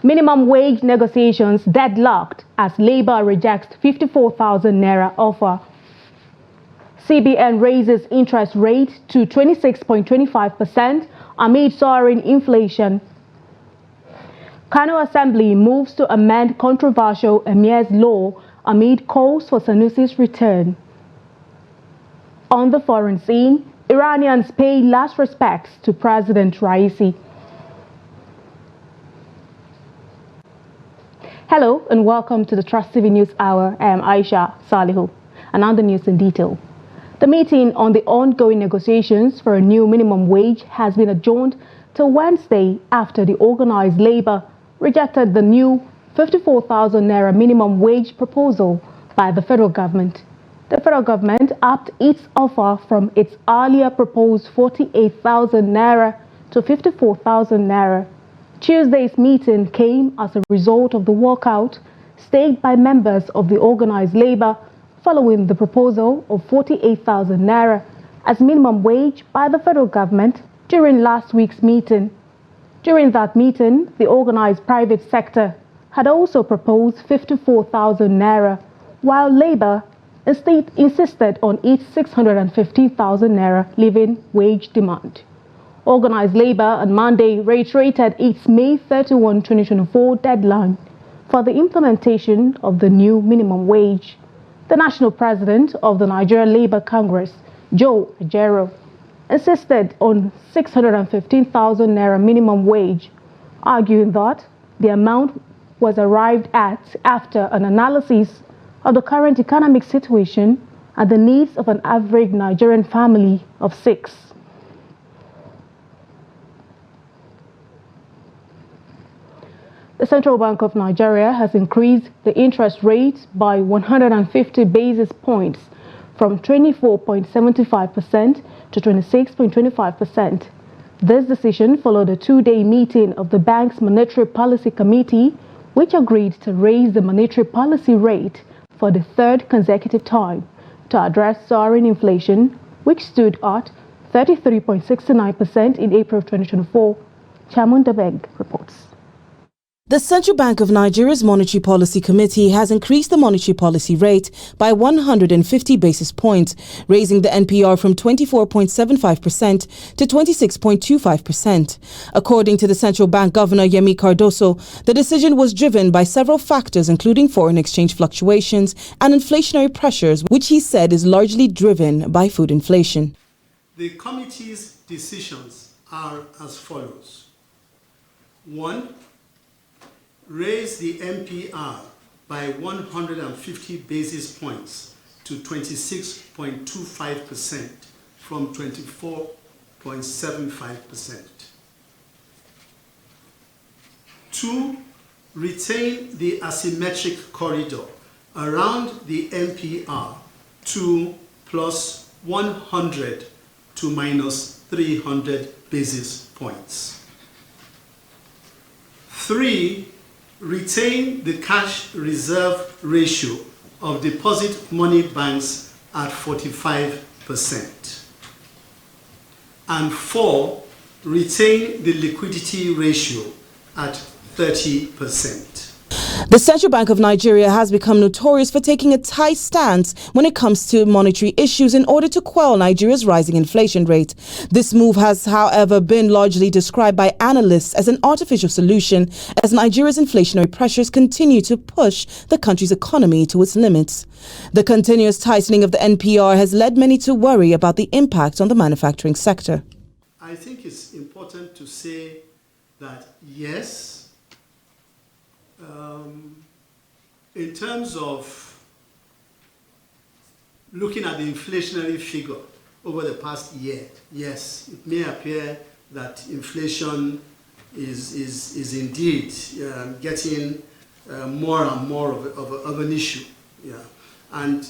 Minimum wage negotiations deadlocked as Labour rejects 54,000 naira offer. CBN raises interest rate to 26.25% amid soaring inflation. Kano Assembly moves to amend controversial Emir's law amid calls for Sanusi's return. On the foreign scene, Iranians pay last respects to President Raisi. Hello and welcome to the Trust TV News Hour. I am Aisha Salihu, and on the news in detail. The meeting on the ongoing negotiations for a new minimum wage has been adjourned till Wednesday after the organized Labour rejected the new 54,000 naira minimum wage proposal by the federal government. The federal government upped its offer from its earlier proposed 48,000 naira to 54,000 naira. Tuesday's meeting came as a result of the walkout staged by members of the organized Labour following the proposal of 48,000 naira as minimum wage by the federal government during last week's meeting. During that meeting, the organized private sector had also proposed 54,000 naira, while Labour insisted on its 615,000 naira living wage demand. Organized Labour on Monday reiterated its May 31, 2024 deadline for the implementation of the new minimum wage. The national president of the Nigerian Labour Congress, Joe Ajero, insisted on 615,000 naira minimum wage, arguing that the amount was arrived at after an analysis of the current economic situation and the needs of an average Nigerian family of 6. The Central Bank of Nigeria has increased the interest rate by 150 basis points from 24.75% to 26.25%. This decision followed a two-day meeting of the bank's Monetary Policy Committee, which agreed to raise the monetary policy rate for the third consecutive time to address soaring inflation, which stood at 33.69% in April 2024. Chamun Dabeg reports. The Central Bank of Nigeria's Monetary Policy Committee has increased the monetary policy rate by 150 basis points, raising the NPR from 24.75% to 26.25%. According to the Central Bank Governor Yemi Cardoso, the decision was driven by several factors including foreign exchange fluctuations and inflationary pressures, which he said is largely driven by food inflation. The committee's decisions are as follows. 1. Raise the MPR by 150 basis points to 26.25% from 24.75%. 2. Retain the asymmetric corridor around the MPR to plus 100 to minus 300 basis points. 3. Retain the cash reserve ratio of deposit money banks at 45%. And 4. Retain the liquidity ratio at 30%. The Central Bank of Nigeria has become notorious for taking a tight stance when it comes to monetary issues in order to quell Nigeria's rising inflation rate. This move has, however, been largely described by analysts as an artificial solution as Nigeria's inflationary pressures continue to push the country's economy to its limits. The continuous tightening of the NPR has led many to worry about the impact on the manufacturing sector. I think it's important to say that yes, in terms of looking at the inflationary figure over the past year, yes, it may appear that inflation is indeed getting more and more of an issue. Yeah. And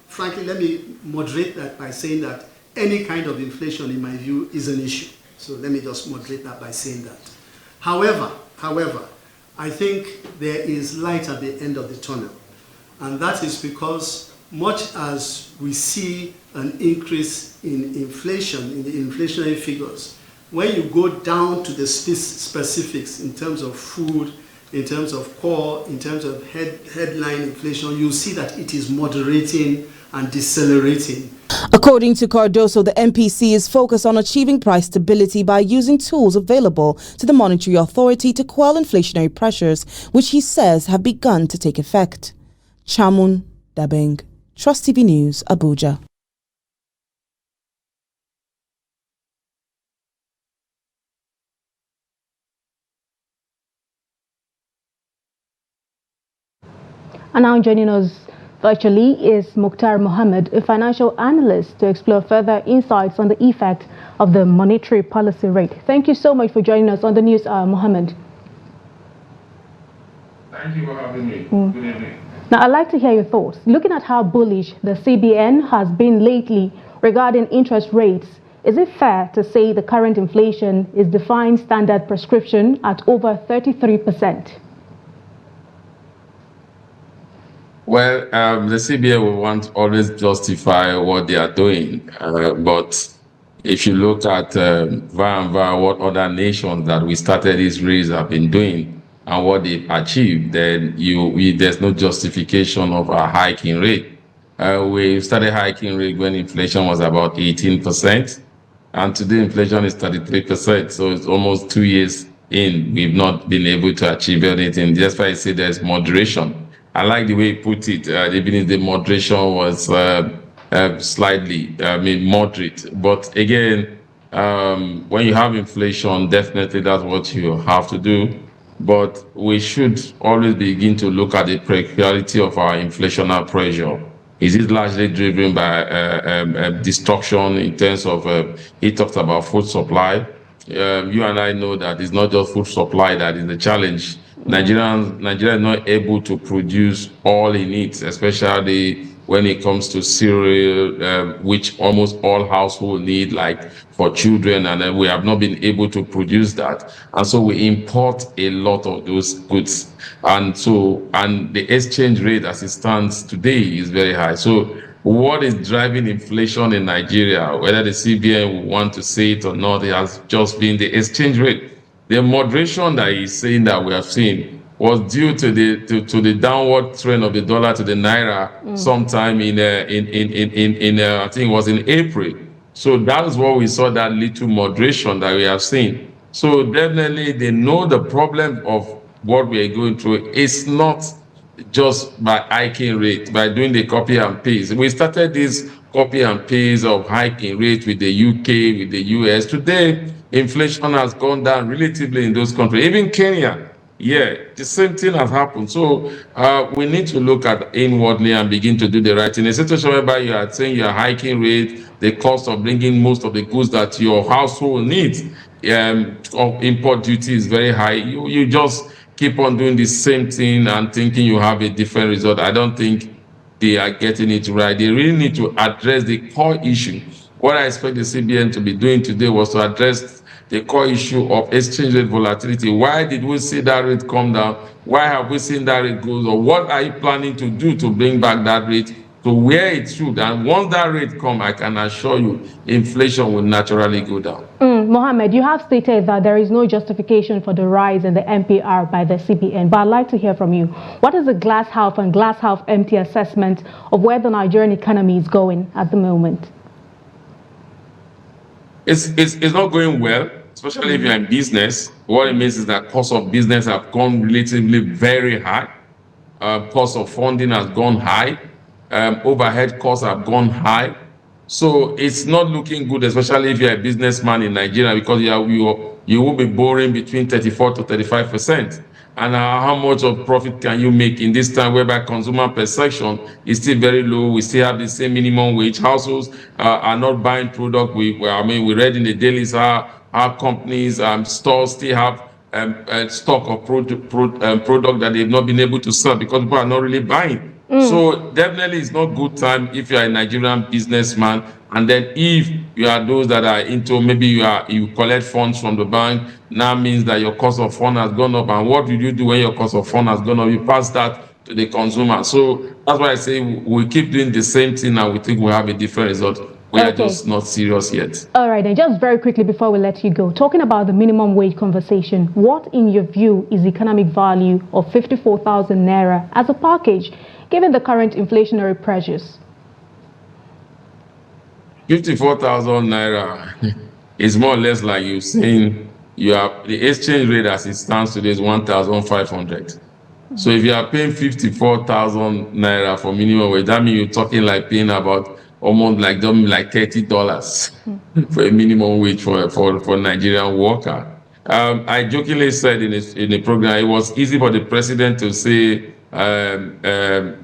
frankly, let me moderate that by saying that any kind of inflation, in my view, is an issue. So let me just moderate that by saying that. However, I think there is light at the end of the tunnel. And that is because much as we see an increase in inflation, in the inflationary figures, when you go down to the specifics in terms of food in terms of core, in terms of headline inflation, you'll see that it is moderating and decelerating. According to Cardoso, the MPC is focused on achieving price stability by using tools available to the Monetary Authority to quell inflationary pressures, which he says have begun to take effect. Chamun Dabeng, Trust TV News, Abuja. And now joining us virtually is Mukhtar Mohammed, a financial analyst, to explore further insights on the effect of the monetary policy rate. Thank you so much for joining us on the news, Mohammed. Thank you for having me. Good evening. Now, I'd like to hear your thoughts. Looking at how bullish the CBN has been lately regarding interest rates, is it fair to say the current inflation is defying standard prescription at over 33%? Well, the CBN will want to always justify what they are doing. But if you look at what other nations that we started this race have been doing and what they've achieved, then there's no justification of a hiking rate. We started hiking rate when inflation was about 18%, and today inflation is 33%. So it's almost 2 years in, we've not been able to achieve anything. That's why I say there's moderation. I like the way he put it, even if the moderation was slightly, moderate. But again, when you have inflation, definitely that's what you have to do. But we should always begin to look at the peculiarity of our inflationary pressure. Is it largely driven by destruction in terms of, he talked about food supply. You and I know that it's not just food supply that is the challenge. Nigeria is not able to produce all it needs, especially when it comes to cereal, which almost all households need, like for children, and then we have not been able to produce that. And so we import a lot of those goods. And the exchange rate as it stands today is very high. So what is driving inflation in Nigeria, whether the CBN will want to say it or not, it has just been the exchange rate. The moderation that he's saying that we have seen was due to the downward trend of the dollar to the naira sometime in I think it was in April. So that is what we saw, that little moderation that we have seen. So definitely they know the problem of what we are going through. It's not just by hiking rate, by doing the copy and paste. We started this copy and paste of hiking rate with the UK, with the US. Today, inflation has gone down relatively in those countries. Even Kenya, the same thing has happened. So we need to look at inwardly and begin to do the right thing. In a situation whereby you are saying you are hiking rate, the cost of bringing most of the goods that your household needs, import duty is very high. You just keep on doing the same thing and thinking you have a different result. I don't think they are getting it right. They really need to address the core issue. What I expect the CBN to be doing today was to address the core issue of exchange rate volatility. Why did we see that rate come down? Why have we seen that rate go up? What are you planning to do to bring back that rate to where it should? And once that rate comes, I can assure you, inflation will naturally go down. Mohammed, you have stated that there is no justification for the rise in the MPR by the CBN, but I'd like to hear from you. What is the glass half and glass half empty assessment of where the Nigerian economy is going at the moment? It's not going well, especially if you're in business. What it means is that cost of business have gone relatively very high. Cost of funding has gone high. Overhead costs have gone high. So it's not looking good, especially if you're a businessman in Nigeria, because you will be borrowing between 34 to 35%. And how much of profit can you make in this time whereby consumer perception is still very low? We still have the same minimum wage. Households are not buying product. We read in the dailies how companies, stores still have stock of product that they've not been able to sell because people are not really buying. So definitely it's not good time if you are a Nigerian businessman, and then if you are those that are into, maybe you collect funds from the bank, now means that your cost of fund has gone up. And what do you do when your cost of fund has gone up? You pass that to the consumer. So that's why I say we keep doing the same thing and we think we'll have a different result. We are just not serious yet. All right, and just very quickly before we let you go, talking about the minimum wage conversation, what in your view is the economic value of 54,000 naira as a package, given the current inflationary pressures? 54,000 naira is more or less like you saying the exchange rate as it stands today is 1,500. So if you are paying 54,000 naira for minimum wage, that means you're talking like paying about almost like $30 for a minimum wage for a Nigerian worker. I jokingly said in the program, it was easy for the president to say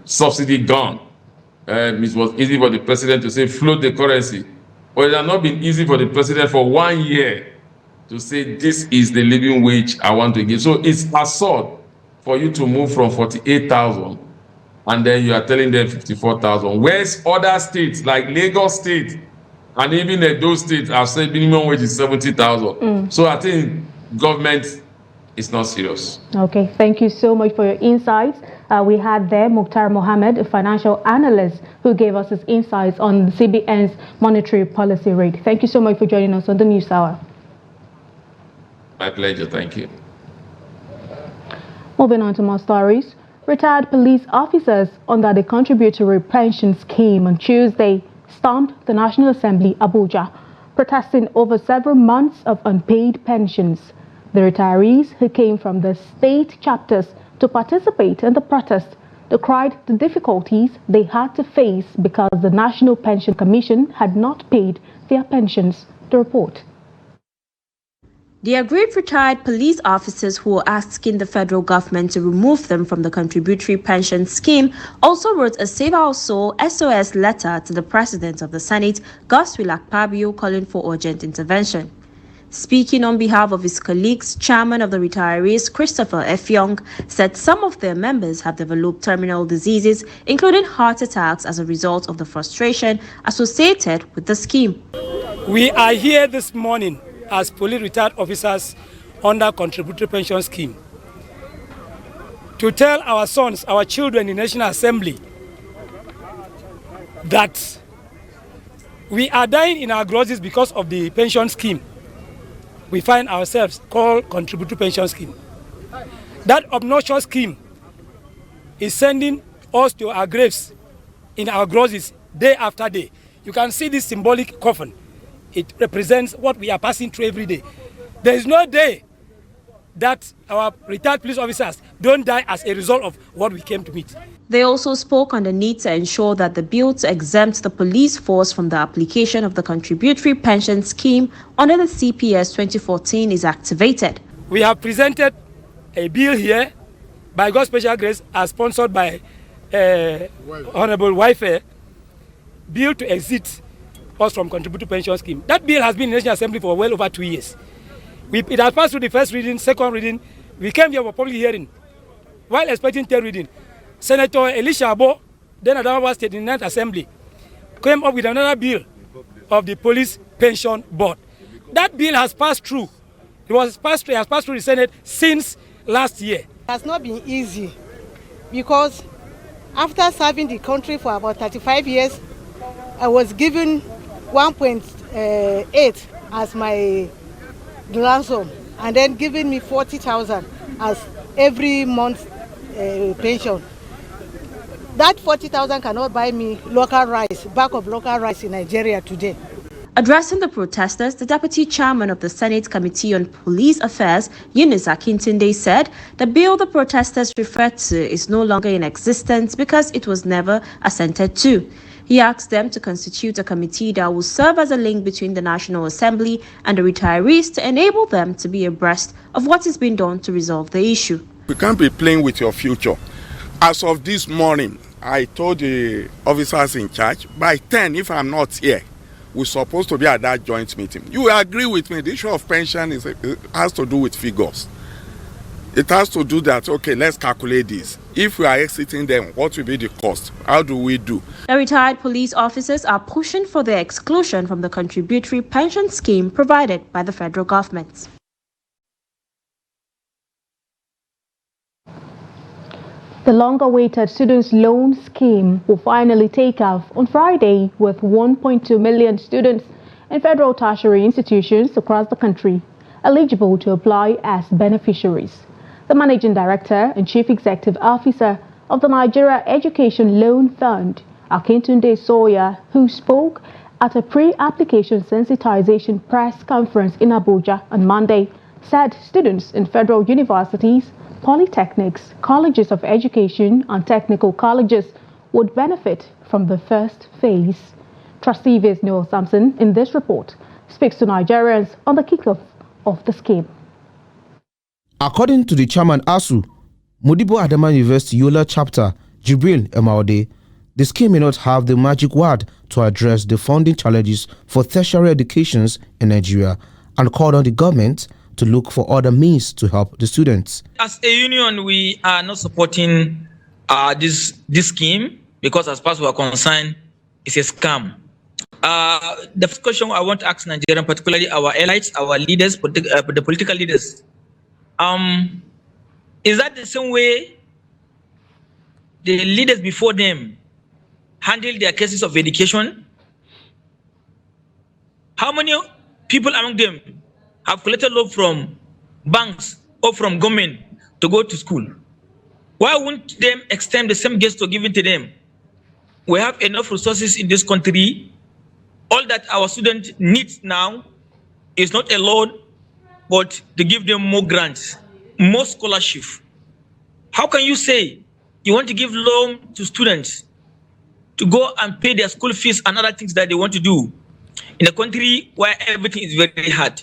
subsidy gone. It was easy for the president to say float the currency. But it has not been easy for the president for 1 year to say this is the living wage I want to give. So it's absurd for you to move from 48,000 and then you are telling them 54,000. Whereas other states like Lagos State and even those states have said minimum wage is 70,000. So I think government is not serious. Okay, thank you so much for your insights. We had there Mukhtar Mohammed, a financial analyst, who gave us his insights on the CBN's monetary policy rate. Thank you so much for joining us on the News Hour. My pleasure, thank you. Moving on to more stories. Retired police officers under the contributory pension scheme on Tuesday stormed the National Assembly, Abuja, protesting over several months of unpaid pensions. The retirees who came from the state chapters to participate in the protest decried the difficulties they had to face because the National Pension Commission had not paid their pensions. The report. The aggrieved retired police officers who were asking the federal government to remove them from the contributory pension scheme also wrote a Save Our Soul SOS letter to the President of the Senate, Godswill Akpabio, calling for urgent intervention. Speaking on behalf of his colleagues, Chairman of the retirees, Christopher F. Young, said some of their members have developed terminal diseases, including heart attacks, as a result of the frustration associated with the scheme. We are here this morning as police retired officers under contributory pension scheme to tell our sons, our children in the National Assembly that we are dying in our grozes because of the pension scheme. We find ourselves called contributory pension scheme. That obnoxious scheme is sending us to our graves in our grozes day after day. You can see this symbolic coffin. It represents what we are passing through every day. There is no day that our retired police officers don't die as a result of what we came to meet. They also spoke on the need to ensure that the bill to exempt the police force from the application of the contributory pension scheme under the CPS 2014 is activated. We have presented a bill here by God's special grace as sponsored by Honorable Wife, bill to exit us from contributory pension scheme. That bill has been in the National Assembly for well over 2 years. It has passed through the first reading, second reading. We came here for public hearing. While expecting third reading, Senator Elisha Abo, then Adamawa State in the 9th Assembly, came up with another bill of the Police Pension Board. That bill has passed through. It has passed through the Senate since last year. It has not been easy because after serving the country for about 35 years, I was given 1.8 as my ransom, and then giving me 40,000 as every month pension. That 40,000 cannot buy me local rice, bag of local rice in Nigeria today. Addressing the protesters, the deputy chairman of the Senate Committee on Police Affairs, Eunice Akintunde, said the bill the protesters referred to is no longer in existence because it was never assented to. He asked them to constitute a committee that will serve as a link between the National Assembly and the retirees to enable them to be abreast of what is being done to resolve the issue. We can't be playing with your future. As of this morning, I told the officers in charge, by 10, if I'm not here, we're supposed to be at that joint meeting. You agree with me, the issue of pension has to do with figures. It has to do that, okay, let's calculate this. If we are exiting them, what will be the cost? How do we do? The retired police officers are pushing for their exclusion from the contributory pension scheme provided by the federal government. The long-awaited students' loan scheme will finally take off on Friday, with 1.2 million students in federal tertiary institutions across the country eligible to apply as beneficiaries. The Managing Director and Chief Executive Officer of the Nigeria Education Loan Fund, Akintunde Sawyer, who spoke at a pre-application sensitization press conference in Abuja on Monday, said students in federal universities, polytechnics, colleges of education and technical colleges would benefit from the first phase. Trustee Vice Noel Sampson in this report speaks to Nigerians on the kickoff of the scheme. According to the chairman ASU, Modibo Adama University Yola chapter, Jibril Emaude, the scheme may not have the magic word to address the funding challenges for tertiary educations in Nigeria and called on the government to look for other means to help the students. As a union, we are not supporting this scheme because, as far as we are concerned, it's a scam. The first question I want to ask Nigerians, particularly our elites, our leaders, the political leaders, is that the same way the leaders before them handle their cases of education? How many people among them have collected loan from banks or from government to go to school? Why wouldn't them extend the same gesture given to them? We have enough resources in this country. All that our students need now is not a loan, but to give them more grants, more scholarship. How can you say you want to give loan to students to go and pay their school fees and other things that they want to do in a country where everything is very hard,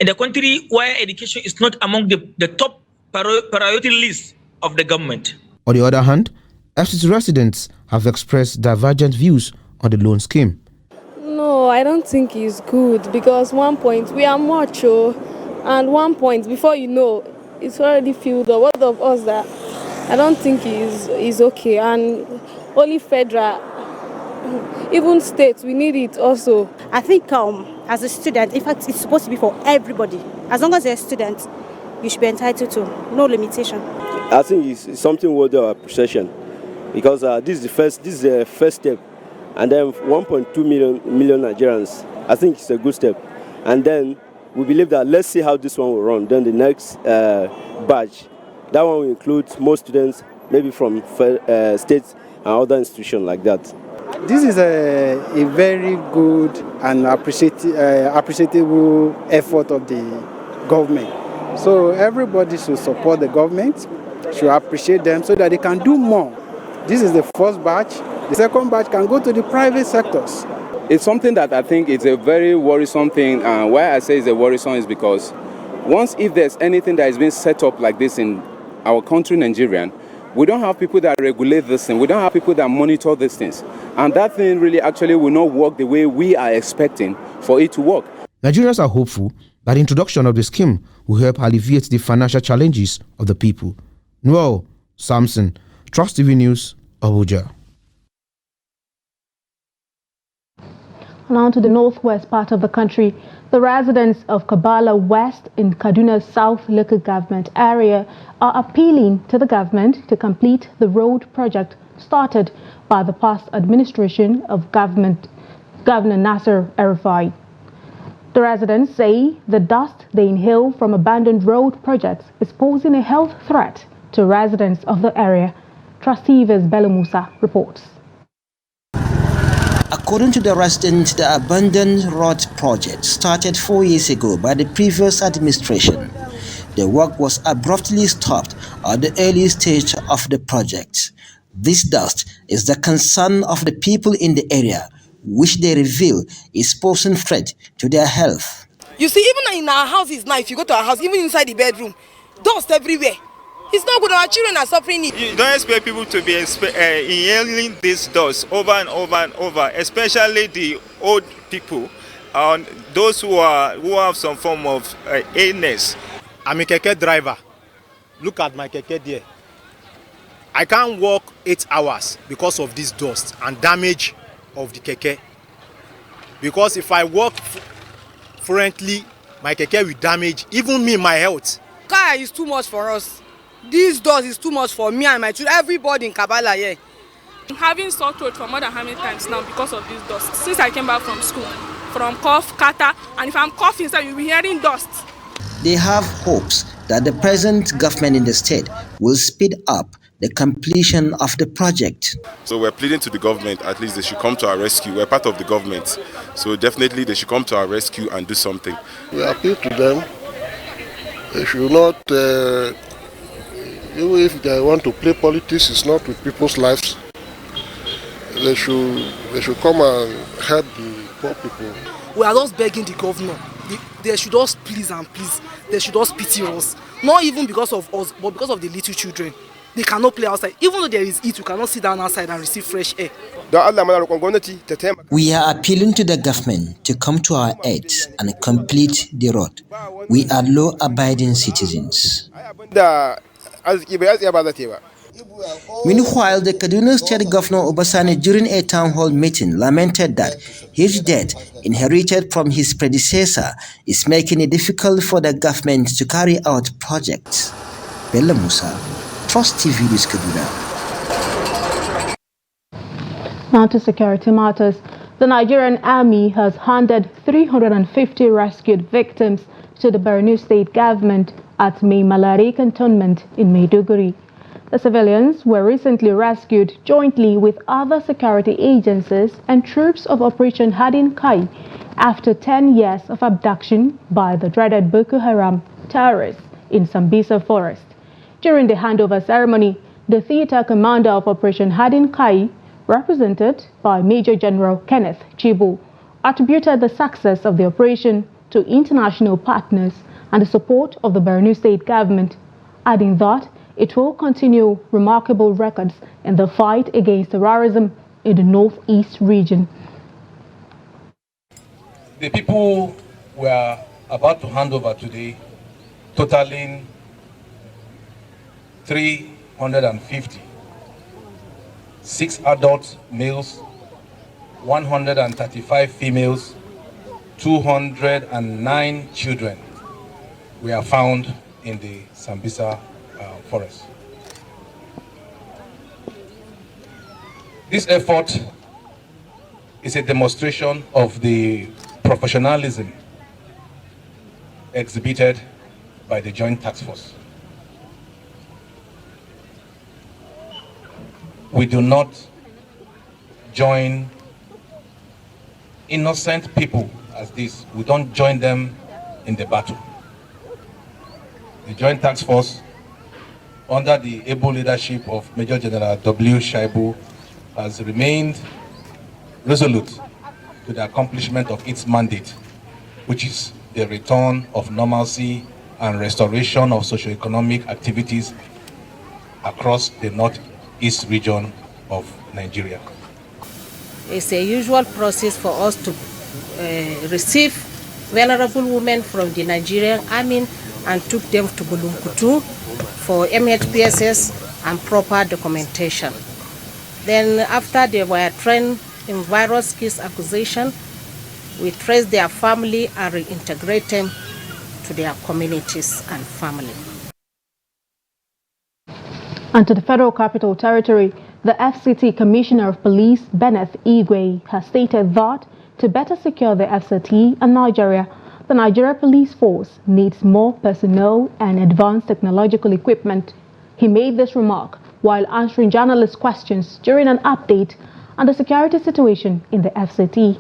in a country where education is not among the top priority list of the government? On the other hand, FCT residents have expressed divergent views on the loan scheme. No, I don't think it's good because 1 point, we are mature, and 1 point, before you know, it's already filled up. What of us that I don't think is okay, and only federal, even states, we need it also. I think as a student, in fact, it's supposed to be for everybody. As long as you're a student, you should be entitled to, no limitation. I think it's something worthy of appreciation because this is the first step, and then 1.2 million Nigerians. I think it's a good step, and then we believe that let's see how this one will run. Then the next batch, that one will include more students, maybe from states and other institutions like that. This is a very good and appreciable effort of the government. So everybody should support the government, should appreciate them so that they can do more. This is the first batch. The second batch can go to the private sectors. It's something that I think is a very worrisome thing. Why I say it's a worrisome is because if there's anything that is being set up like this in our country, Nigerian, we don't have people that regulate this thing. We don't have people that monitor these things. And that thing really actually will not work the way we are expecting for it to work. Nigerians are hopeful that the introduction of the scheme will help alleviate the financial challenges of the people. Noel Sampson, Trust TV News, Abuja. Now to the northwest part of the country. The residents of Kabala West in Kaduna's South local government area are appealing to the government to complete the road project started by the past administration of Governor Nasser El-Rufai. The residents say the dust they inhale from abandoned road projects is posing a health threat to residents of the area. Trustee Vice Bello Musa reports. According to the residents, the abandoned road project started 4 years ago by the previous administration. The work was abruptly stopped at the early stage of the project. This dust is the concern of the people in the area, which they reveal is posing threat to their health. You see, even in our houses now, if you go to our house, even inside the bedroom, dust everywhere. It's not good. Our children are suffering it. You don't expect people to be inhaling this dust over and over and over, especially the old people and those who have some form of illness. I'm a keke driver. Look at my keke there. I can't walk 8 hours because of this dust and damage of the keke. Because if I walk frequently, my keke will damage even me, my health. Car is too much for us. This dust is too much for me and my children, everybody in Kabala here. I'm having sore throat for more than how many times now because of this dust. Since I came back from school, from cough, catarrh, and if I'm coughing, so you'll be hearing dust. They have hopes that the present government in the state will speed up the completion of the project. So we're pleading to the government, at least they should come to our rescue. We're part of the government, so definitely they should come to our rescue and do something. We appeal to them. They should not, even if they want to play politics, it's not with people's lives. They should come and help the poor people. We are just begging the governor. They should just please and please. They should just pity us. Not even because of us, but because of the little children. They cannot play outside. Even though there is heat, we cannot sit down outside and receive fresh air. We are appealing to the government to come to our aid and complete the road. We are law-abiding citizens. Meanwhile, the Kaduna State Governor Obasani, during a town hall meeting, lamented that his debt, inherited from his predecessor, is making it difficult for the government to carry out projects. Bella Musa, Trust TV News, Kaduna. Now to security matters. The Nigerian Army has handed 350 rescued victims to the Borno State government at Mai Malari cantonment in Maiduguri. The civilians were recently rescued jointly with other security agencies and troops of Operation Hadin Kai after 10 years of abduction by the dreaded Boko Haram terrorists in Sambisa Forest. During the handover ceremony, the theater commander of Operation Hadin Kai, represented by Major General Kenneth Chibu, attributed the success of the operation to international partners and the support of the Borno State government, adding that it will continue remarkable records in the fight against terrorism in the northeast region. The people we are about to hand over today, totaling 350, 6 adult males, 135 females, 209 children were found in the Sambisa forest. This effort is a demonstration of the professionalism exhibited by the Joint Task Force. We do not join innocent people as this. We don't join them in the battle. The Joint Task Force, under the able leadership of Major General W. Shaibu, has remained resolute to the accomplishment of its mandate, which is the return of normalcy and restoration of socio-economic activities across the northeast region of Nigeria. It's a usual process for us to receive vulnerable women from the Nigerian army and took them to Bulunkutu for MHPSS and proper documentation. Then after they were trained in virus case acquisition, we trace their family and reintegrate them to their communities and family. And to the Federal Capital Territory, the FCT Commissioner of Police, Benneth Igwe, has stated that to better secure the FCT and Nigeria, the Nigeria Police Force needs more personnel and advanced technological equipment. He made this remark while answering journalists' questions during an update on the security situation in the FCT.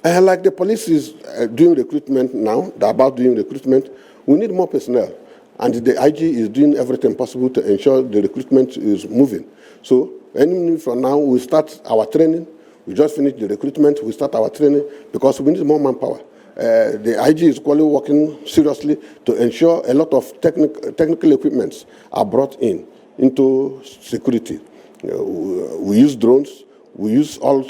Like the police is doing recruitment now, they're about doing recruitment, we need more personnel. And the IG is doing everything possible to ensure the recruitment is moving. So, any minute from now, we start our training. We just finished the recruitment, we start our training because we need more manpower. The IG is currently working seriously to ensure a lot of technical equipments are brought into security. We use drones, we use all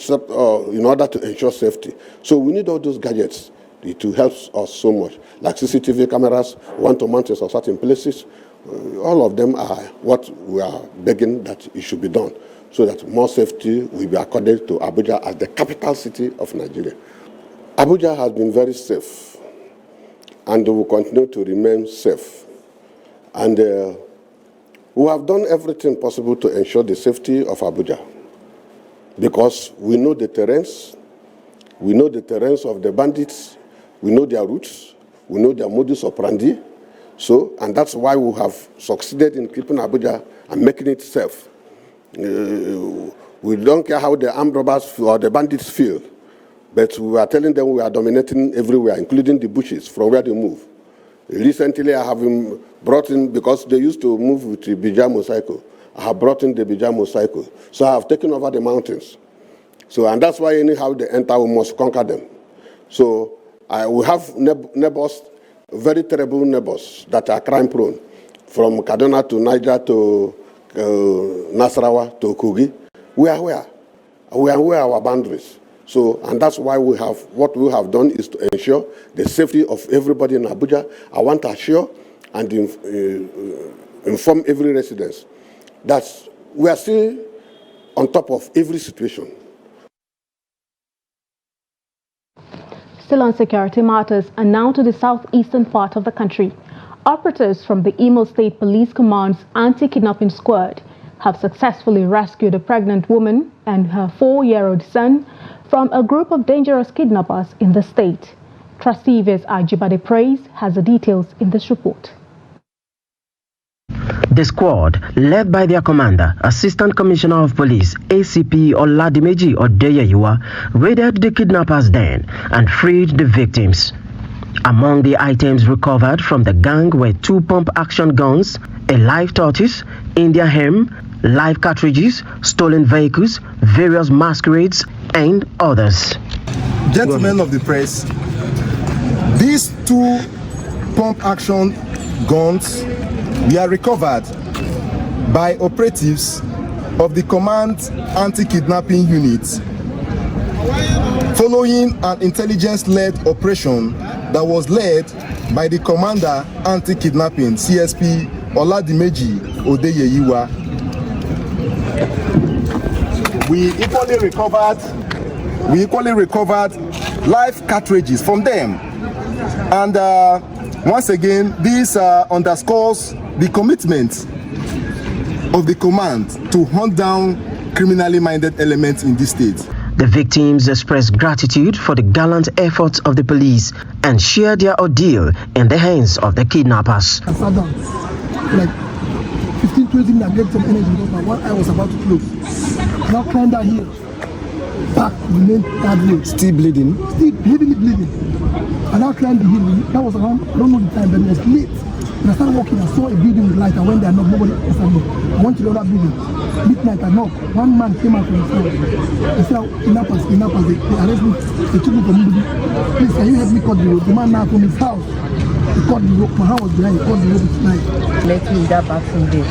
in order to ensure safety. So we need all those gadgets to help us so much, like CCTV cameras, one-to-mount in certain places. All of them are what we are begging that it should be done, so that more safety will be accorded to Abuja as the capital city of Nigeria. Abuja has been very safe. and they will continue to remain safe. And we have done everything possible to ensure the safety of Abuja, because we know the terrains, we know the terrains of the bandits, we know their routes, we know their modus operandi. So, and that's why we have succeeded in keeping Abuja and making it safe. We don't care how the armed robbers or the bandits feel, but we are telling them we are dominating everywhere, including the bushes from where they move. Recently, I have brought in, because they used to move with the Bija motorcycle, I have brought in the Bija motorcycle. So I have taken over the mountains. So, and that's why anyhow they enter, we must conquer them. So we have neighbors, very terrible neighbors that are crime prone, from Kaduna to Niger to Nasarawa to Kogi. We are aware of our boundaries. So, and that's why what we have done is to ensure the safety of everybody in Abuja. I want to assure and inform every resident that we are still on top of every situation. Still on security matters, and now to the southeastern part of the country. Operatives from the Imo State Police Command's anti-kidnapping squad have successfully rescued a pregnant woman and her 4-year-old son from a group of dangerous kidnappers in the state. Trasives Ajibade Praise has the details in this report. The squad, led by their commander, Assistant Commissioner of Police, ACP Oladimeji Odeyeyiwa, raided the kidnappers' den and freed the victims. Among the items recovered from the gang were 2 pump-action guns, a live tortoise, India hemp, live cartridges, stolen vehicles, various masquerades, and others. Gentlemen of the press, these 2 pump-action guns were recovered by operatives of the Command Anti-Kidnapping Unit following an intelligence-led operation that was led by the Commander Anti-Kidnapping, CSP Oladimeji Odeyeyiwa. We equally recovered live cartridges from them. And once again, this underscores the commitment of the command to hunt down criminally minded elements in this state. The victims expressed gratitude for the gallant efforts of the police and shared their ordeal in the hands of the kidnappers. I sat down, like 15-20 minutes, I get some energy because my one eye was about to close. And I climbed down here, back to the main third road. Still bleeding? Still heavily bleeding. And I climbed the hill. That was around, I don't know the time, but it was late. When I started walking, I saw a building with light. I went there, nobody answered me. I went to the other building. Midnight, I knocked. One man came out from the side. He said, kidnappers, they arrested me. They took me from Mbudi. Please, can you help me cut the rope? The man now from his house. He cut the rope. My hand was behind. He cut the rope with his knife. Met me in that bathroom there.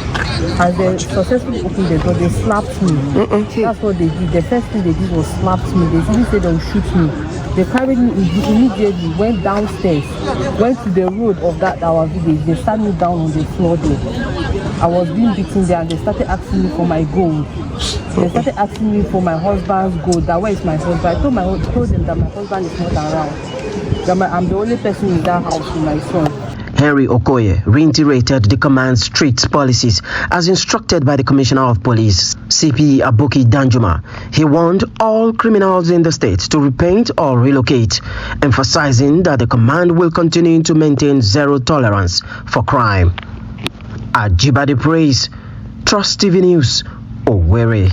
As they successfully opened the door, they slapped me. That's what they did. The first thing they did was slapped me. They even said they would shoot me. They carried me immediately, went downstairs, went to the road of our village. They sat me down on the floor there. I was being beaten there and they started asking me for my gold. They started asking me for my husband's gold. That where is my husband? I told them that my husband is not around. That I'm the only person in that house with my son. Henry Okoye reiterated the command's strict policies as instructed by the Commissioner of Police, CP Aboki Danjuma. He warned all criminals in the state to repent or relocate, emphasizing that the command will continue to maintain zero tolerance for crime. Ajibade Praise, Trust TV News, Owerri.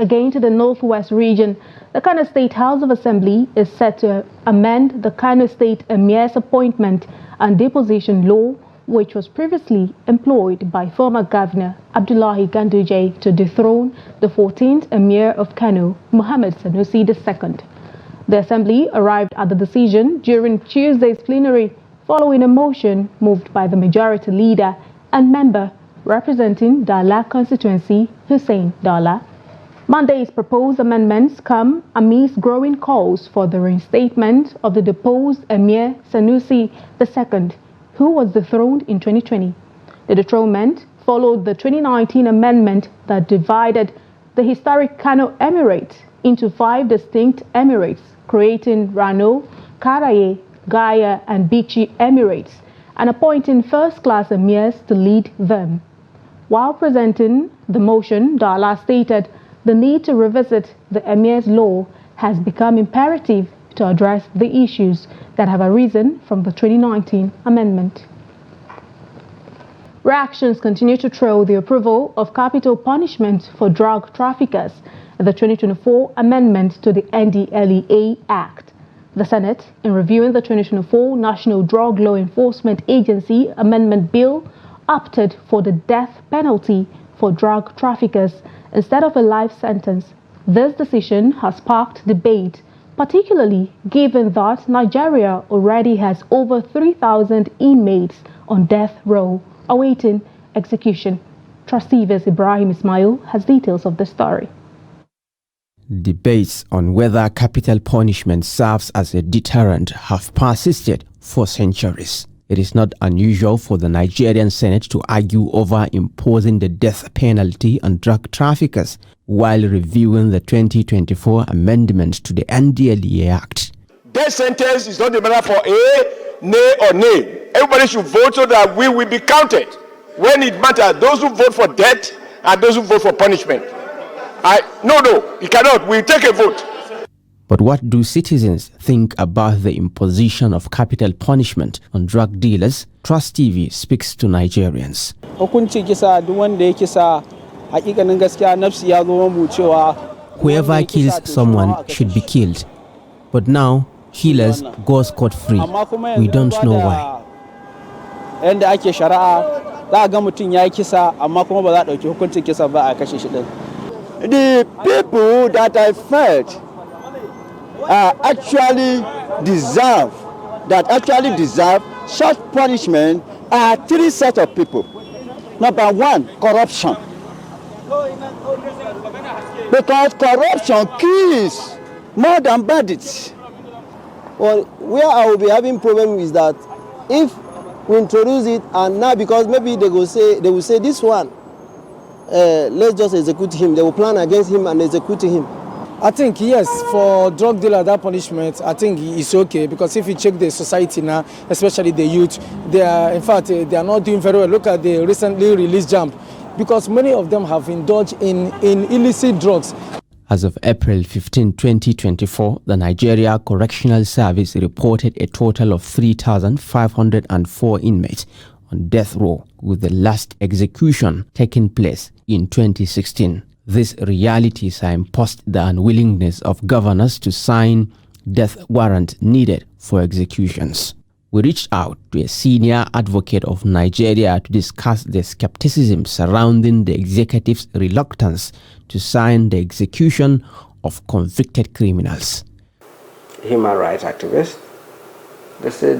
Again to the Northwest region, the Kano State House of Assembly is set to amend the Kano State Emir's appointment and deposition law, which was previously employed by former Governor Abdullahi Ganduje to dethrone the 14th Emir of Kano, Muhammad Sanusi II. The Assembly arrived at the decision during Tuesday's plenary following a motion moved by the majority leader and member representing Dala constituency, Hussein Dala. Monday's proposed amendments come amidst growing calls for the reinstatement of the deposed Emir Sanusi II, who was dethroned in 2020. The dethronement followed the 2019 amendment that divided the historic Kano Emirate into 5 distinct emirates creating Rano, Karaye, Gaya and Bichi Emirates, and appointing first-class emirs to lead them. While presenting the motion, Dala stated the need to revisit the emir's law has become imperative to address the issues that have arisen from the 2019 amendment. Reactions continue to trail the approval of capital punishment for drug traffickers in the 2024 amendment to the NDLEA Act. The Senate, in reviewing the 2024 National Drug Law Enforcement Agency Amendment Bill, opted for the death penalty for drug traffickers instead of a life sentence. This decision has sparked debate, particularly given that Nigeria already has over 3,000 inmates on death row awaiting execution. Trustee Ibrahim Ismail has details of the story. Debates on whether capital punishment serves as a deterrent have persisted for centuries. It is not unusual for the Nigerian Senate to argue over imposing the death penalty on drug traffickers while reviewing the 2024 amendment to the NDLEA Act. Death sentence is not a matter for a, nay or nay. Everybody should vote so that we will be counted when it matters. Those who vote for death and those who vote for punishment. No, you cannot. We'll take a vote. But what do citizens think about the imposition of capital punishment on drug dealers? Trust TV speaks to Nigerians. Whoever kills someone should be killed. But now, killers go scot-free. We don't know why. The people that I felt actually deserve such punishment are three sets of people. Number one, corruption. Because corruption kills more than bandits. Well, where I will be having problem is that if we introduce it and now because maybe they will say this one, let's just execute him. They will plan against him and execute him. I think yes, for drug dealer that punishment, I think it's okay because if you check the society now, especially the youth, they are not doing very well. Look at the recently released Jump, because many of them have indulged in illicit drugs. As of April 15, 2024, the Nigeria Correctional Service reported a total of 3,504 inmates on death row, with the last execution taking place in 2016. These realities are imposed the unwillingness of governors to sign death warrant needed for executions. We reached out to a senior advocate of Nigeria to discuss the skepticism surrounding the executive's reluctance to sign the execution of convicted criminals. Human rights activists, they said,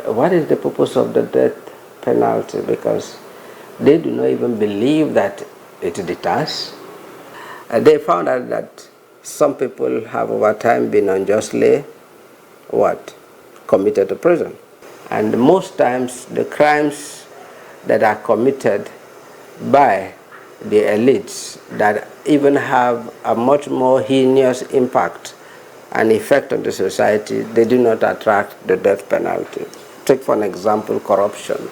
what is the purpose of the death penalty? Because they do not even believe that it deters. They found out that some people have over time been unjustly committed to prison. And most times the crimes that are committed by the elites that even have a much more heinous impact and effect on the society, they do not attract the death penalty. Take for an example, corruption.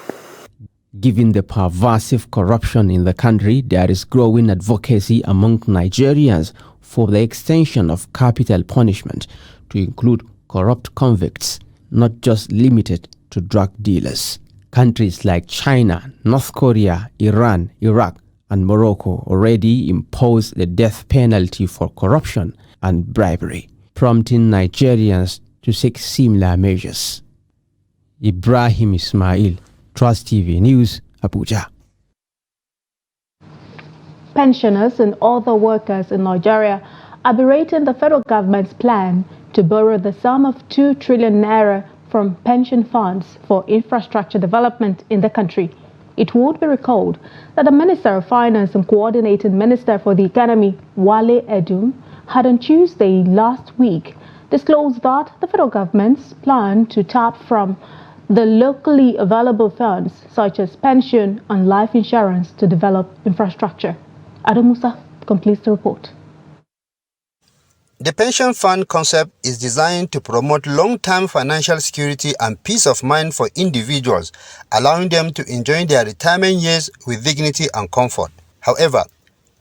Given the pervasive corruption in the country, there is growing advocacy among Nigerians for the extension of capital punishment to include corrupt convicts, not just limited to drug dealers. Countries like China, North Korea, Iran, Iraq, and Morocco already impose the death penalty for corruption and bribery, prompting Nigerians to seek similar measures. Ibrahim Ismail, Trust TV News, Abuja. Pensioners and other workers in Nigeria are berating the federal government's plan to borrow the sum of 2 trillion naira from pension funds for infrastructure development in the country. It would be recalled that the Minister of Finance and Coordinating Minister for the Economy, Wale Edun, had on Tuesday last week disclosed that the federal government's plan to tap from the locally available funds such as pension and life insurance to develop infrastructure. Adam Musa completes the report. The pension fund concept is designed to promote long-term financial security and peace of mind for individuals, allowing them to enjoy their retirement years with dignity and comfort. However,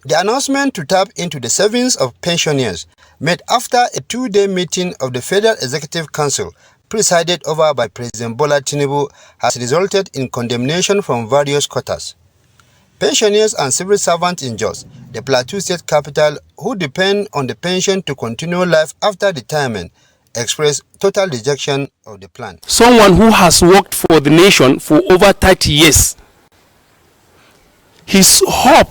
the announcement to tap into the savings of pensioners, made after a 2-day meeting of the Federal Executive Council, presided over by President Bola Tinubu, has resulted in condemnation from various quarters. Pensioners and civil servants in Jos, the Plateau State capital, who depend on the pension to continue life after retirement, expressed total rejection of the plan. Someone who has worked for the nation for over 30 years, his hope,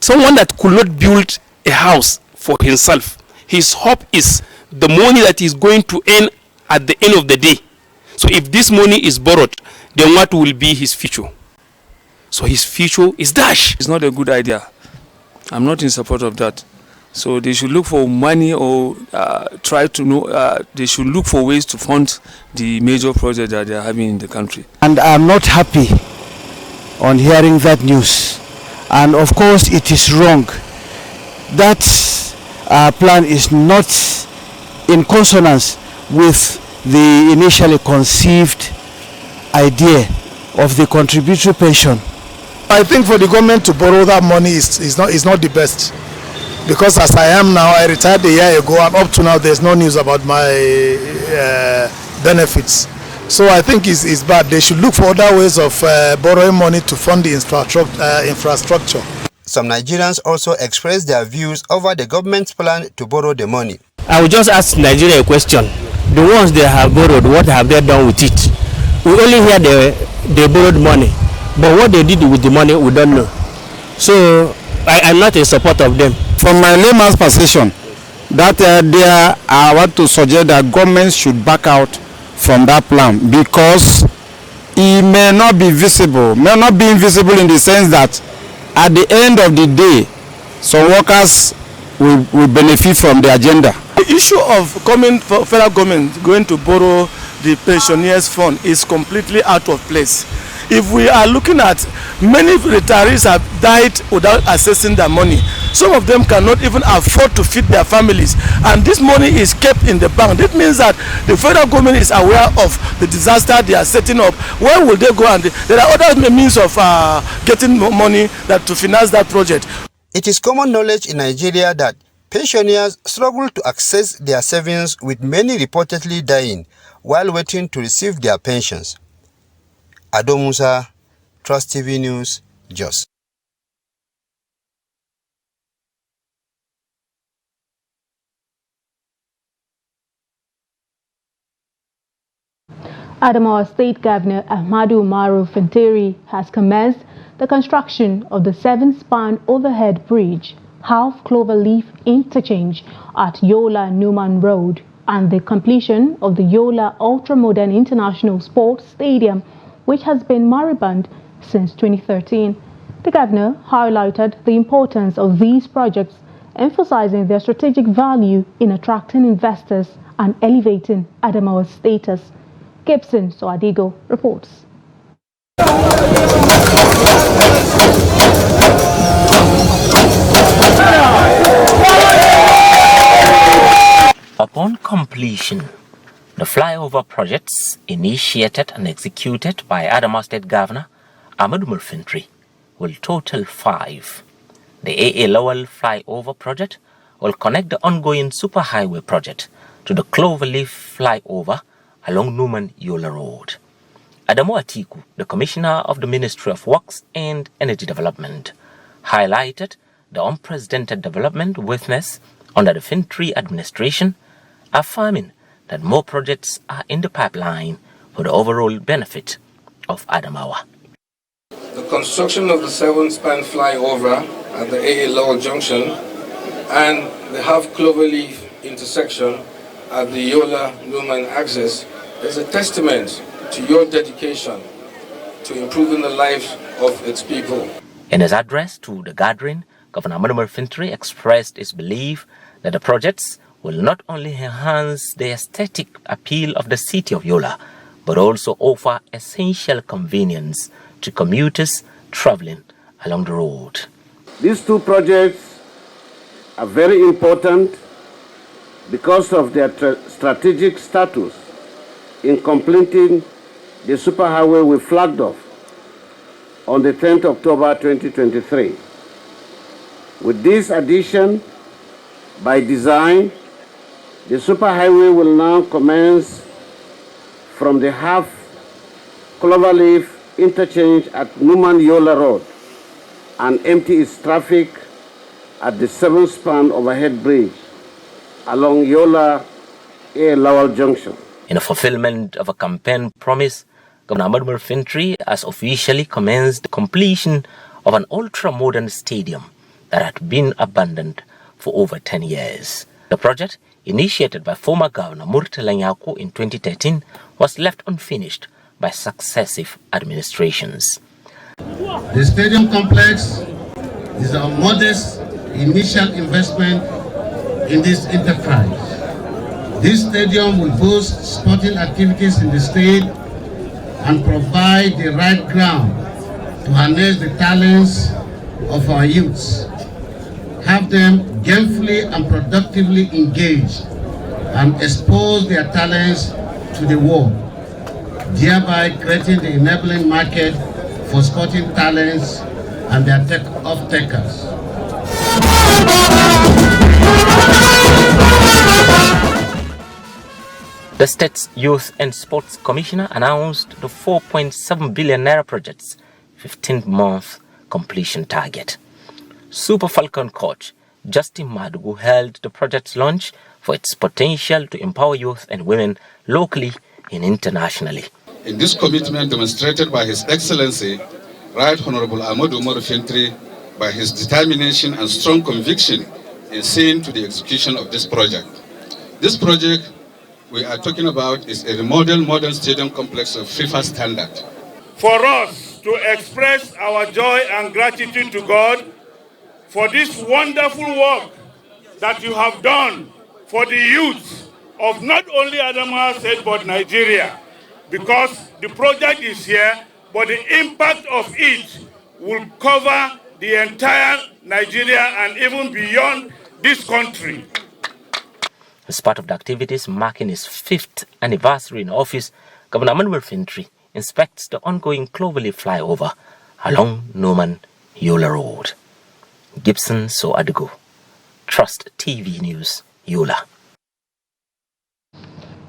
someone that could not build a house for himself, his hope is the money that he's going to earn at the end of the day. So if this money is borrowed, then what will be his future? So his future is dash. It's not a good idea. I'm not in support of that. So they should look for money or they should look for ways to fund the major projects that they are having in the country. And I'm not happy on hearing that news. And of course it is wrong. That plan is not in consonance with the initially conceived idea of the contributory pension. I think for the government to borrow that money is not the best, because as I am now, I retired a year ago, and up to now there's no news about my benefits. So I think it's bad. They should look for other ways of borrowing money to fund the infrastructure. Some Nigerians also expressed their views over the government's plan to borrow the money. I will just ask Nigeria a question. The ones they have borrowed, what have they done with it? We only hear they borrowed money, but what they did with the money, we don't know. So I'm not in support of them. From my layman's position, that I want to suggest that government should back out from that plan, because it may not be invisible in the sense that at the end of the day, some workers will benefit from the agenda. The issue of federal government going to borrow the pensioners fund is completely out of place. If we are looking at many retirees have died without accessing their money. Some of them cannot even afford to feed their families, and this money is kept in the bank. That means that the federal government is aware of the disaster they are setting up. Where will they go? And there are other means of getting money to finance that project. It is common knowledge in Nigeria that pensioners struggle to access their savings, with many reportedly dying while waiting to receive their pensions. Ado Musa, Trust TV News, Jos. Adamawa State Governor Ahmadu Umaru Fintiri has commenced the construction of the 7-span overhead bridge, half cloverleaf interchange at Yola Newman Road, and the completion of the Yola Ultra-Modern International Sports Stadium, which has been moribund since 2013. The governor highlighted the importance of these projects, emphasizing their strategic value in attracting investors and elevating Adamawa's status. Gibson Soadigo reports. Upon completion, the flyover projects initiated and executed by Adamawa State Governor Ahmadu Umaru Fintiri will total 5. The AA Lowell flyover project will connect the ongoing superhighway project to the Cloverleaf flyover along Newman Yola Road. Adamu Atiku, the Commissioner of the Ministry of Works and Energy Development, highlighted the unprecedented development witnessed under the Fintiri administration, affirming that more projects are in the pipeline for the overall benefit of Adamawa. The construction of the 7-span flyover at the AA Lowell Junction and the half cloverleaf intersection at the Yola Newman axis is a testament to your dedication to improving the lives of its people. In his address to the gathering, Governor Ahmadu Umaru Fintiri expressed his belief that the projects will not only enhance the aesthetic appeal of the city of Yola, but also offer essential convenience to commuters traveling along the road. These two projects are very important because of their strategic status in completing the superhighway we flagged off on the 10th October 2023. With this addition, by design, the superhighway will now commence from the half Cloverleaf interchange at Numan Yola Road and empty its traffic at the 7-span overhead bridge along Yola A. Lawal Junction. In a fulfillment of a campaign promise, Governor Ahmad Murfintri has officially commenced the completion of an ultra-modern stadium that had been abandoned for over 10 years. The project, initiated by former Governor Murtala Nyako in 2013, was left unfinished by successive administrations. The stadium complex is a modest initial investment in this enterprise. This stadium will boost sporting activities in the state and provide the right ground to harness the talents of our youths, have them gainfully and productively engaged, and expose their talents to the world, thereby creating the enabling market for sporting talents and their off-takers. The state's Youth and Sports Commissioner announced the 4.7 billion naira project's 15th-month completion target. Super Falcon coach Justin Madugu held the project's launch for its potential to empower youth and women locally and internationally. In this commitment demonstrated by His Excellency, Right Honorable Ahmadu Umaru Fintri, by his determination and strong conviction in seeing to the execution of this project. This project we are talking about is a remodeled modern stadium complex of FIFA standard. For us to express our joy and gratitude to God for this wonderful work that you have done for the youth of not only Adamawa State but Nigeria, because the project is here, but the impact of it will cover the entire Nigeria and even beyond this country. As part of the activities marking his 5th anniversary in office, Governor Ahmad Fintri inspects the ongoing Cloverleaf flyover along Numan Yola Road. Gibson Soadigo, Trust TV News, Yola.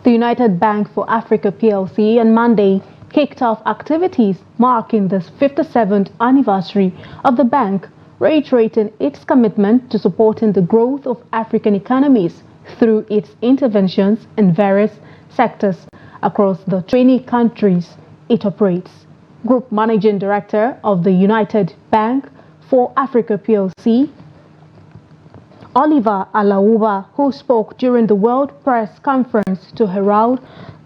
The United Bank for Africa PLC on Monday kicked off activities marking the 57th anniversary of the bank, reiterating its commitment to supporting the growth of African economies through its interventions in various sectors across the 20 countries it operates. Group Managing Director of the United Bank for Africa PLC, Oliver Alauba, who spoke during the World Press Conference to herald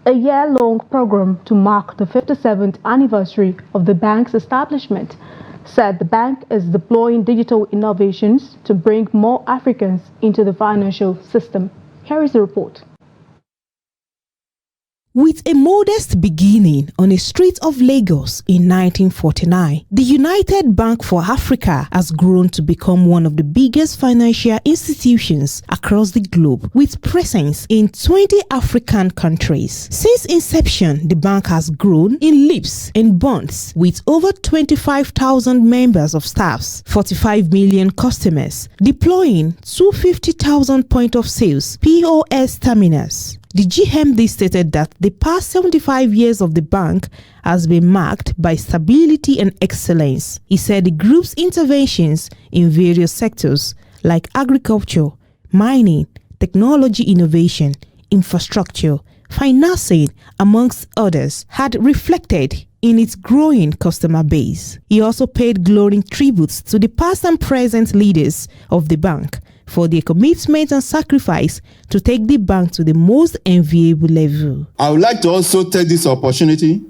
a year-long program to mark the 57th anniversary of the bank's establishment, said the bank is deploying digital innovations to bring more Africans into the financial system. Here is the report. With a modest beginning on a street of Lagos in 1949, the United Bank for Africa has grown to become one of the biggest financial institutions across the globe, with presence in 20 African countries. Since inception, the bank has grown in leaps and bounds, with over 25,000 members of staffs, 45 million customers, deploying 250,000 point of sales POS terminals. The GMD stated that the past 75 years of the bank has been marked by stability and excellence. He said the group's interventions in various sectors like agriculture, mining, technology innovation, infrastructure, financing, amongst others, had reflected in its growing customer base. He also paid glowing tributes to the past and present leaders of the bank for their commitment and sacrifice to take the bank to the most enviable level. I would like to also take this opportunity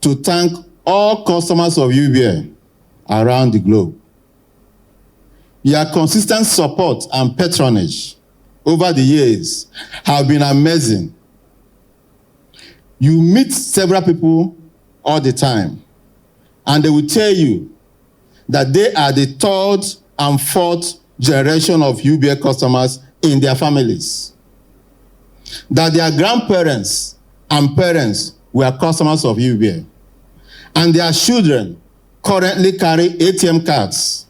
to thank all customers of UBA around the globe. Your consistent support and patronage over the years have been amazing. You meet several people all the time, and they will tell you that they are the third and fourth generation of UBA customers in their families. that their grandparents and parents were customers of UBA, and their children currently carry ATM cards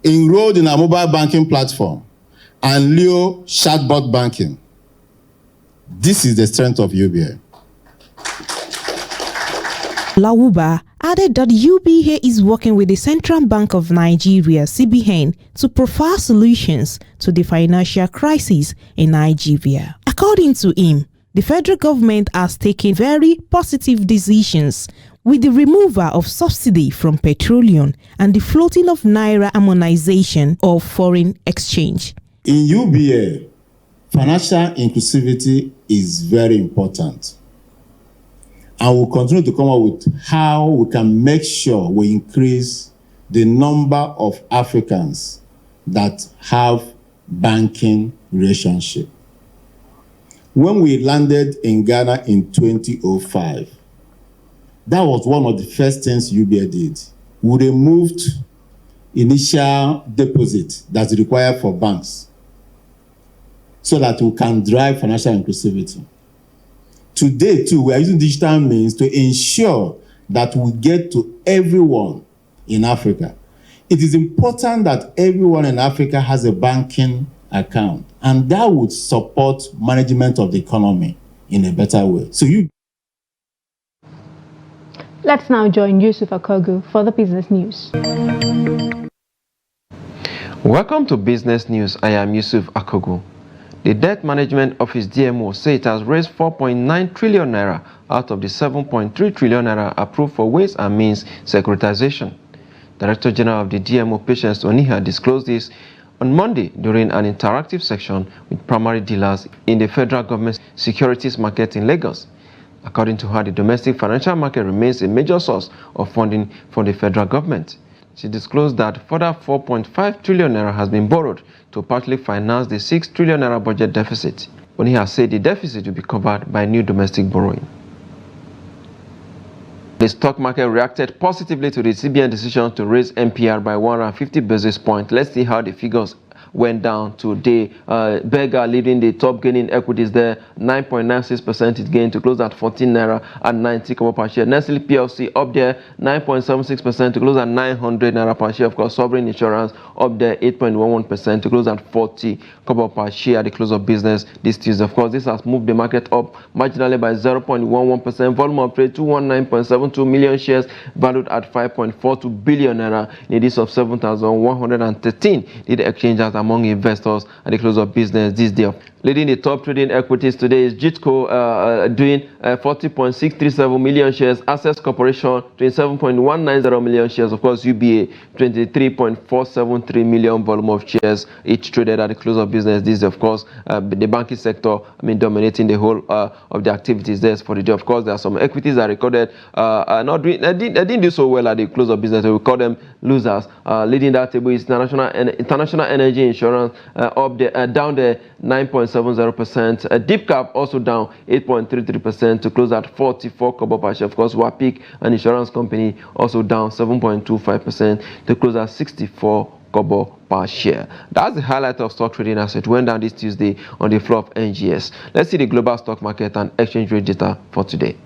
enrolled in a mobile banking platform and Leo chatbot banking. This is the strength of UBA. Lawuba added that UBA is working with the Central Bank of Nigeria, CBN, to provide solutions to the financial crisis in Nigeria. According to him, the federal government has taken very positive decisions with the removal of subsidy from petroleum and the floating of naira harmonization of foreign exchange. In UBA, financial inclusivity is very important. And we'll continue to come up with how we can make sure we increase the number of Africans that have banking relationship. When we landed in Ghana in 2005, that was one of the first things UBA did. We removed initial deposit that's required for banks so that we can drive financial inclusivity. Today, too, we are using digital means to ensure that we get to everyone in Africa. It is important that everyone in Africa has a banking account, and that would support management of the economy in a better way. So Let's now join Yusuf Akogu for the business news. Welcome to Business News. I am Yusuf Akogu. The Debt Management Office DMO says it has raised 4.9 trillion naira out of the 7.3 trillion naira approved for ways and means securitization. Director General of the DMO, Patience Oniha, disclosed this on Monday during an interactive section with primary dealers in the federal government securities market in Lagos. According to her, the domestic financial market remains a major source of funding for the federal government. She disclosed that further 4.5 trillion naira has been borrowed to partly finance the 6 trillion naira budget deficit. Oniha said the deficit will be covered by new domestic borrowing. The stock market reacted positively to the CBN decision to raise MPR by 150 basis points. Let's see how the figures went down today. Berger leading the top gaining equities there, 9.96% it gained to close at 14 naira and 90 kobo per share. Nestle PLC up there, 9.76% to close at 900 naira per share. Of course, Sovereign Insurance up there, 8.11% to close at 40 kobo per share at the close of business this Tuesday. Of course, this has moved the market up marginally by 0.11%. Volume of trade 219.72 million shares, valued at 5.42 billion naira. In addition of 7,113 did exchanges among investors at the close of business this day. Leading the top trading equities today is Jitco doing 40.637 million shares, Access Corporation 27.190 million shares, of course UBA 23.473 million volume of shares each traded at the close of business this day. Of course, the banking sector dominating the whole of the activities there for the day. Of course, there are some equities that recorded not doing, they didn't do so well at the close of business. We call them losers. Leading that table is International Energy Insurance up there, down there 9.70%. Deep Cap also down 8.33% to close at 44 kobo per share. Of course, Wapik, an insurance company, also down 7.25% to close at 64 kobo per share. That's the highlight of stock trading as it went down this Tuesday on the floor of NGS. Let's see the global stock market and exchange rate data for today.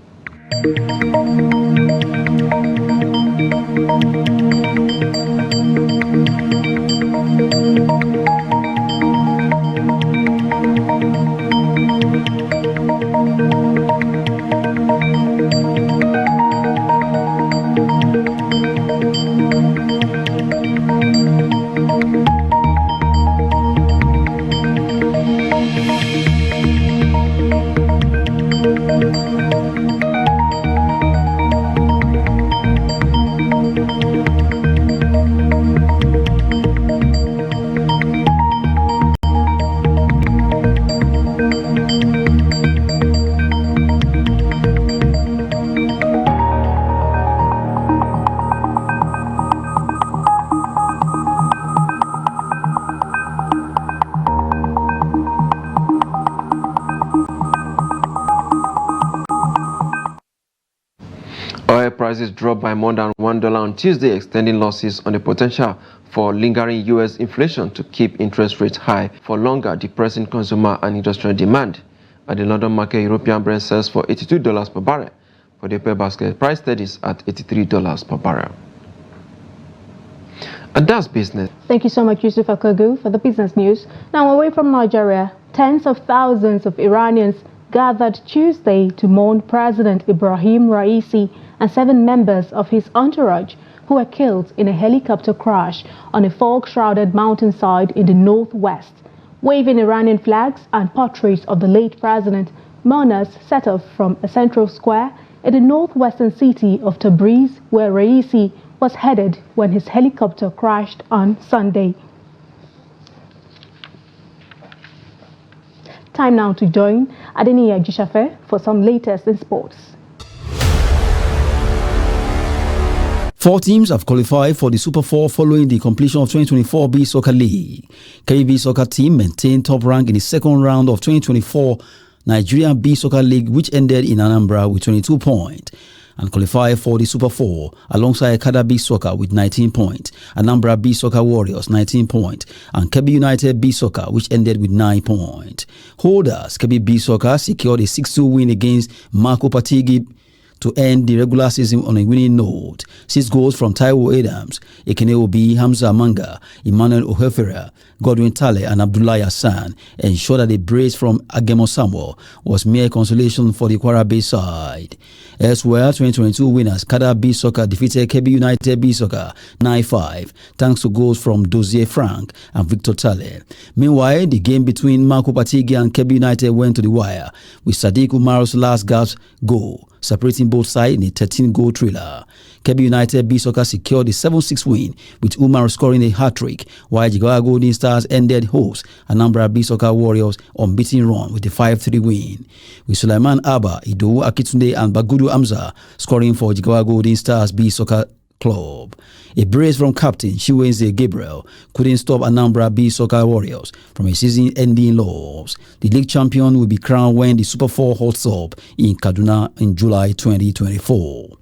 Oil prices dropped by more than $1 on Tuesday, extending losses on the potential for lingering U.S. inflation to keep interest rates high for longer, depressing consumer and industrial demand. At the London market, European Brent sells for $82 per barrel. For the oil basket, price steadies at $83 per barrel. And that's business. Thank you so much, Yusuf Akogu, for the business news. Now, away from Nigeria, tens of thousands of Iranians gathered Tuesday to mourn President Ibrahim Raisi and 7 members of his entourage who were killed in a helicopter crash on a fog-shrouded mountainside in the northwest. Waving Iranian flags and portraits of the late president, mourners set off from a central square in the northwestern city of Tabriz, where Raisi was headed when his helicopter crashed on Sunday. Time now to join Adeniyi Ajishafe for some latest in sports. 4 teams have qualified for the Super 4 following the completion of 2024 B Soccer League. KB Soccer team maintained top rank in the second round of 2024 Nigerian B Soccer League, which ended in Anambra with 22 points, and qualified for the Super 4 alongside Kada B Soccer with 19 points, Anambra B Soccer Warriors 19 points, and Kebbi United B Soccer, which ended with 9 points. Holders Kebbi B Soccer secured a 6-2 win against Marco Patigi to end the regular season on a winning note. 6 goals from Taiwo Adams, Ekene Obi, Hamza Manga, Emmanuel Ohefera, Godwin Tale and Abdullah Hassan ensured that a brace from Agemo Samuel was mere consolation for the Kwara Bay side. Elsewhere, 2022 winners Kada B Soccer defeated Kebbi United B Soccer 9-5 thanks to goals from Dozier Frank and Victor Tale. Meanwhile, the game between Marco Patigi and Kebbi United went to the wire with Sadiq Umaru's last gasp goal, separating both sides in a 13-goal thriller. Kebbi United B Soccer secured the 7-6 win, with Umar scoring a hat-trick, while Jigawa Golden Stars ended host Anambra B Soccer Warriors unbeaten run with a 5-3 win, with Sulaiman Abba, Idowu Akitunde and Bagudu Amza scoring for Jigawa Golden Stars B Soccer Club. A brace from captain Chiwenze Gabriel couldn't stop Anambra B Soccer Warriors from a season-ending loss. The league champion will be crowned when the Super 4 holds up in Kaduna in July 2024.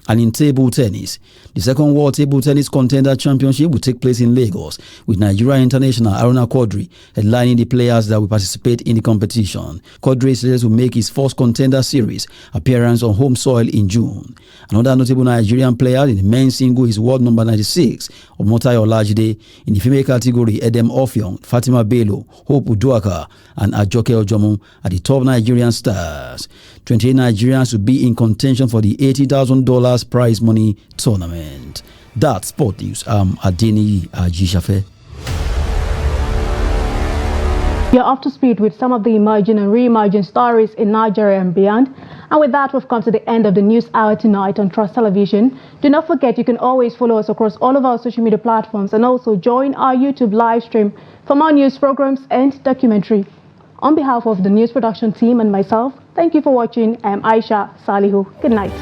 And in table tennis, the second World Table Tennis Contender Championship will take place in Lagos, with Nigeria international Aruna Quadri headlining the players that will participate in the competition. Quadri is slated to make his first Contender Series appearance on home soil in June. Another notable Nigerian player in the men's single is world number 96 of Motayo Olajide. In the female category, Edem Offiong, Fatima Bello, Hope Uduaka and Ajoke Ojomo are the top Nigerian stars. 28 Nigerians will be in contention for the $80,000 prize money tournament. That's Sport News. I'm Adeniyi Ajishafe. You're up to speed with some of the emerging and re-emerging stories in Nigeria and beyond. And with that, we've come to the end of the news hour tonight on Trust Television. Do not forget, you can always follow us across all of our social media platforms and also join our YouTube live stream for more news programs and documentary. On behalf of the news production team and myself, thank you for watching. I'm Aisha Salihu. Good night.